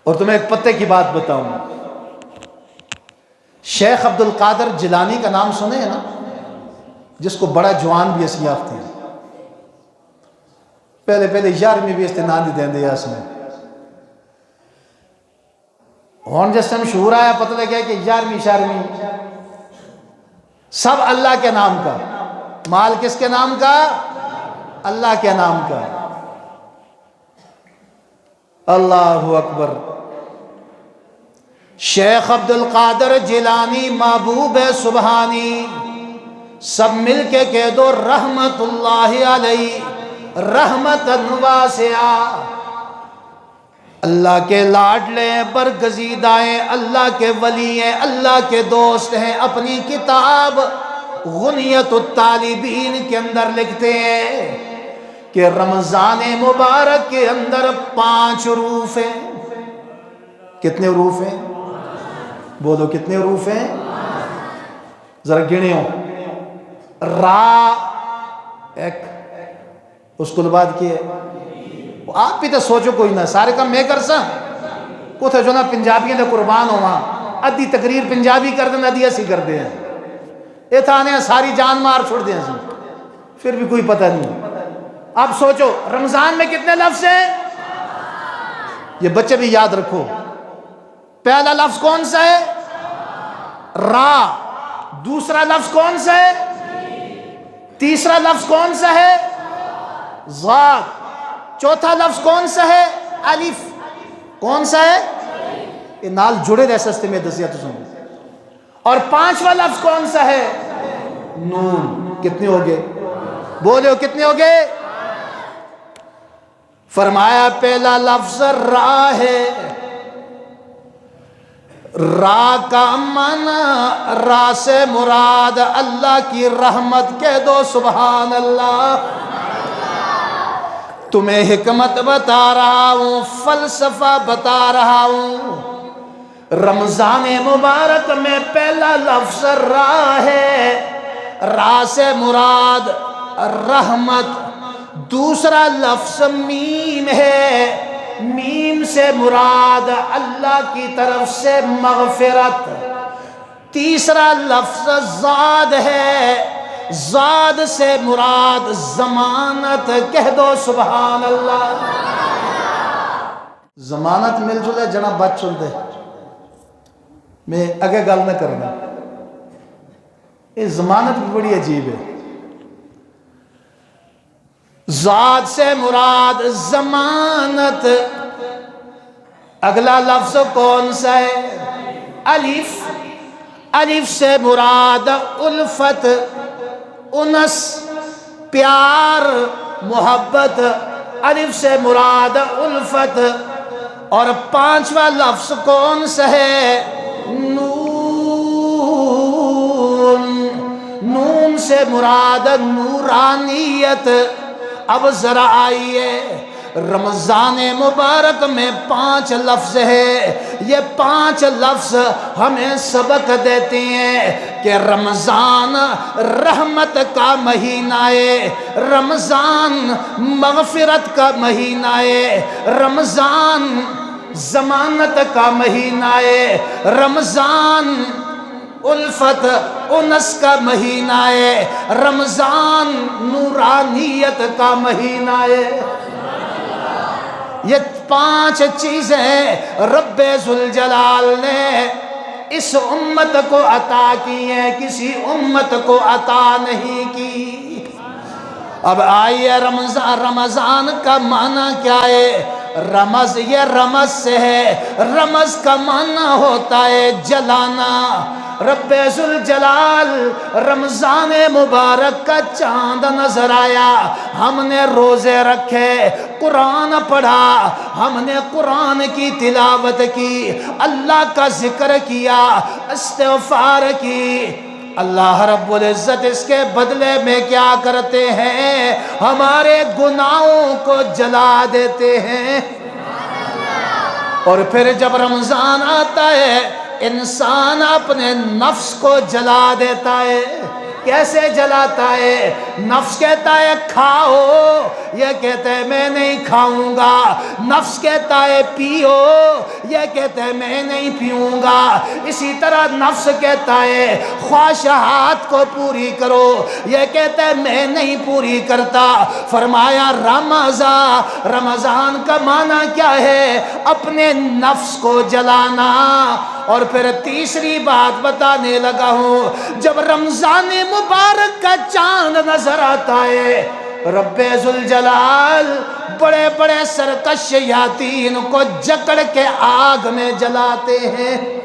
اور تمہیں ایک پتے کی بات بتاؤں، شیخ عبد القادر جیلانی کا نام سنے ہیں نا، جس کو بڑا جوان بھی اسیاف تھی، پہلے 11ویں بھی استناد ہی دیں دے اس میں ہون جس ٹائم شعور آیا پتہ لگا کہ 11ویں سب اللہ کے نام کا، مال کس کے نام کا؟ اللہ کے نام کا۔ اللہ اکبر۔ شیخ عبد القادر جیلانی محبوب سبحانی، سب مل کے کہہ دو رحمت اللہ علیہ رحمت واسعہ۔ اللہ کے لاڈلے برگزیدہ ہیں، اللہ کے ولی ہیں، اللہ کے دوست ہیں۔ اپنی کتاب غنیت الطالبین کے اندر لکھتے ہیں کہ رمضان مبارک کے اندر 5 حروف ہیں۔ کتنے حروف ہیں؟ بولو کتنے حروف ہیں؟ ذرا گنے ہو۔ را ایک، اس کو بعد کیے آپ بھی تو سوچو کوئی نہ، سارے کام میں کر سا کو تھا جو نا پنجابیاں دے قربان ہوا، ادھی تقریر پنجابی کر دیں ادھی ایسی کر دیں، یہ تھا آنے ساری جان مار چھوڑ دیں، پھر بھی کوئی پتہ نہیں۔ اب سوچو رمضان میں کتنے لفظ ہیں؟ یہ بچے بھی یاد رکھو۔ پہلا لفظ کون سا ہے؟ را۔ دوسرا لفظ کون سا ہے؟ تیسرا لفظ کون سا ہے؟ ضاد۔ چوتھا لفظ کون سا ہے؟ الف۔ کون سا ہے؟ یہ نال جڑے رہ سستے میں دسیا تو سنو۔ اور 5واں لفظ کون سا ہے؟ نون۔ کتنے ہو گئے؟ بولے ہو کتنے ہو گئے؟ فرمایا پہلا لفظ را ہے۔ را کا معنی، را سے مراد اللہ کی رحمت، کہہ دو سبحان اللہ۔ تمہیں حکمت بتا رہا ہوں، فلسفہ بتا رہا ہوں۔ رمضان مبارک میں پہلا لفظ را ہے، را سے مراد رحمت۔ دوسرا لفظ میم ہے، میم سے مراد اللہ کی طرف سے مغفرت۔ تیسرا لفظ زاد ہے، زاد سے مراد ضمانت، کہہ دو سبحان اللہ۔ ضمانت مل جلے جنا بچ چل دے، میں اگے گل نہ کرنا۔ یہ ضمانت بھی بڑی عجیب ہے۔ ذات سے مراد ضمانت۔ اگلا لفظ کون سا ہے؟ الف۔ الف سے مراد الفت، انس، پیار، محبت۔ الف سے مراد الفت۔ اور 5واں لفظ کون سا ہے؟ نون۔ نون سے مراد نورانیت۔ اب ذرا آئیے، رمضان مبارک میں 5 لفظ ہے، یہ 5 لفظ ہمیں سبق دیتے ہیں کہ رمضان رحمت کا مہینہ ہے، رمضان مغفرت کا مہینہ ہے، رمضان ضمانت کا مہینہ ہے، رمضان الفت انس کا مہینہ ہے، رمضان نورانیت کا مہینہ ہے۔ یہ 5 چیزیں رب ذوالجلال نے اس امت کو عطا کی ہیں، کسی امت کو عطا نہیں کی۔ اب آئیے رمضان کا معنی کیا ہے؟ رمض، یہ رمض سے ہے۔ رمض کا معنی ہوتا ہے جلانا۔ رب ذوالجلال رمضان مبارک کا چاند نظر آیا، ہم نے روزے رکھے، قرآن پڑھا، ہم نے قرآن کی تلاوت کی، اللہ کا ذکر کیا، استغفار کی۔ اللہ رب العزت اس کے بدلے میں کیا کرتے ہیں؟ ہمارے گناہوں کو جلا دیتے ہیں۔ اور پھر جب رمضان آتا ہے، انسان اپنے نفس کو جلا دیتا ہے۔ کیسے جلاتا ہے؟ نفس کہتا ہے کھاؤ، یہ کہتا ہے میں نہیں کھاؤں گا۔ نفس کہتا ہے پیو، یہ کہتا ہے میں نہیں پیوں گا۔ اسی طرح نفس کہتا ہے خواہشات کو پوری کرو، یہ کہتا ہے میں نہیں پوری کرتا۔ فرمایا رمضان کا معنی کیا ہے؟ اپنے نفس کو جلانا۔ اور پھر تیسری بات بتانے لگا ہوں، جب رمضان مبارک کا چاند نظر آتا ہے، رب ذوالجلال بڑے بڑے سرکش شیاطین کو جکڑ کے آگ میں جلاتے ہیں۔